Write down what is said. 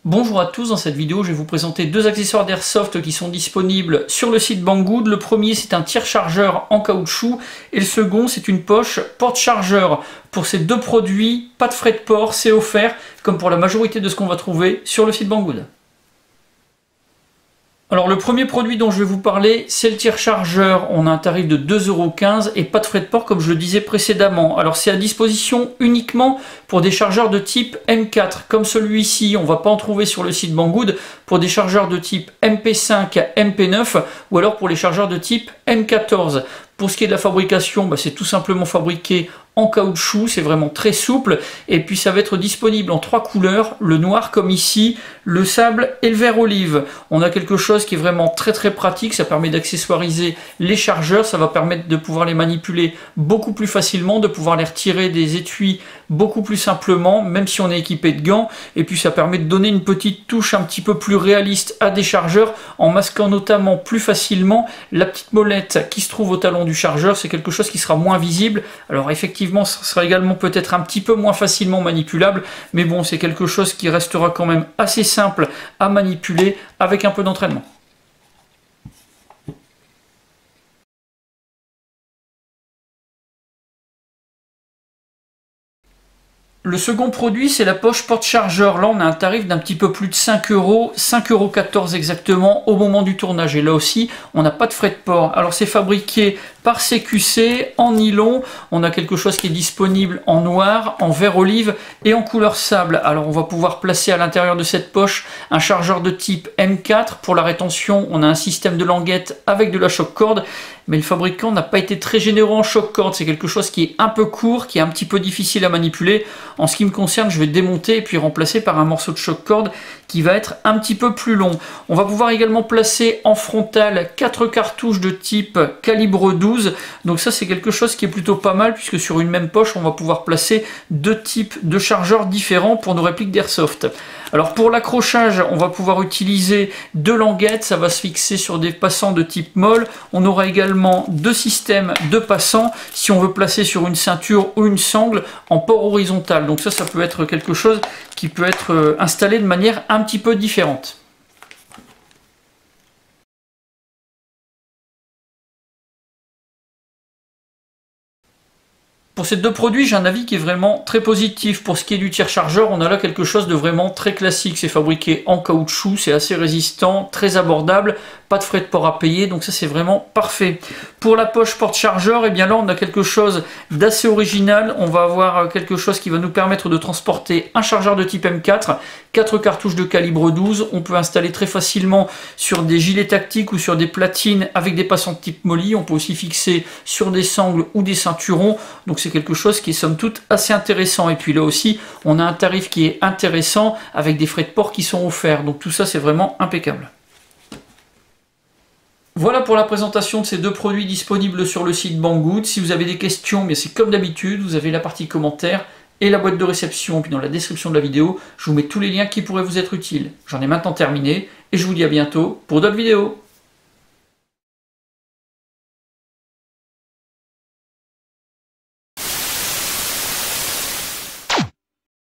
Bonjour à tous, dans cette vidéo je vais vous présenter deux accessoires d'airsoft qui sont disponibles sur le site Banggood. Le premier c'est un tire-chargeur en caoutchouc et le second c'est une poche porte-chargeur. Pour ces deux produits, pas de frais de port, c'est offert comme pour la majorité de ce qu'on va trouver sur le site Banggood. Alors le premier produit dont je vais vous parler, c'est le tire-chargeur. On a un tarif de 2,15 € et pas de frais de port comme je le disais précédemment. Alors c'est à disposition uniquement pour des chargeurs de type M4 comme celui-ci. On ne va pas en trouver sur le site Banggood pour des chargeurs de type MP5 à MP9 ou alors pour les chargeurs de type M14. Pour ce qui est de la fabrication, c'est tout simplement fabriqué en caoutchouc, c'est vraiment très souple et puis ça va être disponible en trois couleurs, le noir comme ici, le sable et le vert olive. On a quelque chose qui est vraiment très pratique, ça permet d'accessoiriser les chargeurs, ça va permettre de pouvoir les manipuler beaucoup plus facilement, de pouvoir les retirer des étuis beaucoup plus simplement, même si on est équipé de gants, et puis ça permet de donner une petite touche un petit peu plus réaliste à des chargeurs en masquant notamment plus facilement la petite molette qui se trouve au talon du chargeur. C'est quelque chose qui sera moins visible. Alors effectivement, ça sera également peut-être un petit peu moins facilement manipulable, mais bon, c'est quelque chose qui restera quand même assez simple à manipuler avec un peu d'entraînement. Le second produit, c'est la poche porte-chargeur. Là, on a un tarif d'un petit peu plus de 5 €, 5,14 € exactement au moment du tournage. Et là aussi, on n'a pas de frais de port. Alors, c'est fabriqué par CQC en nylon. On a quelque chose qui est disponible en noir, en vert olive et en couleur sable. Alors, on va pouvoir placer à l'intérieur de cette poche un chargeur de type M4. Pour la rétention, on a un système de languette avec de la choc corde. Mais le fabricant n'a pas été très généreux en choc corde. C'est quelque chose qui est un peu court, qui est un petit peu difficile à manipuler. En ce qui me concerne, je vais démonter et puis remplacer par un morceau de choc corde qui va être un petit peu plus long. On va pouvoir également placer en frontal 4 cartouches de type calibre 12. Donc ça, c'est quelque chose qui est plutôt pas mal puisque sur une même poche, on va pouvoir placer deux types de chargeurs différents pour nos répliques d'airsoft. Alors pour l'accrochage, on va pouvoir utiliser deux languettes. Ça va se fixer sur des passants de type molle. On aura également deux systèmes de passants si on veut placer sur une ceinture ou une sangle en port horizontal. Donc ça peut être quelque chose qui peut être installé de manière un petit peu différente. Pour ces deux produits, j'ai un avis qui est vraiment très positif. Pour ce qui est du tire-chargeur, on a là quelque chose de vraiment très classique. C'est fabriqué en caoutchouc, c'est assez résistant, très abordable, pas de frais de port à payer, donc ça c'est vraiment parfait. Pour la poche porte-chargeur, et bien là on a quelque chose d'assez original. On va avoir quelque chose qui va nous permettre de transporter un chargeur de type M4, 4 cartouches de calibre 12. On peut installer très facilement sur des gilets tactiques ou sur des platines avec des passants de type molly. On peut aussi fixer sur des sangles ou des ceinturons. Donc c'est quelque chose qui est somme toute assez intéressant. Et puis là aussi, on a un tarif qui est intéressant avec des frais de port qui sont offerts. Donc tout ça, c'est vraiment impeccable. Voilà pour la présentation de ces deux produits disponibles sur le site Banggood. Si vous avez des questions, mais c'est comme d'habitude, vous avez la partie commentaires et la boîte de réception. Puis dans la description de la vidéo, je vous mets tous les liens qui pourraient vous être utiles. J'en ai maintenant terminé et je vous dis à bientôt pour d'autres vidéos.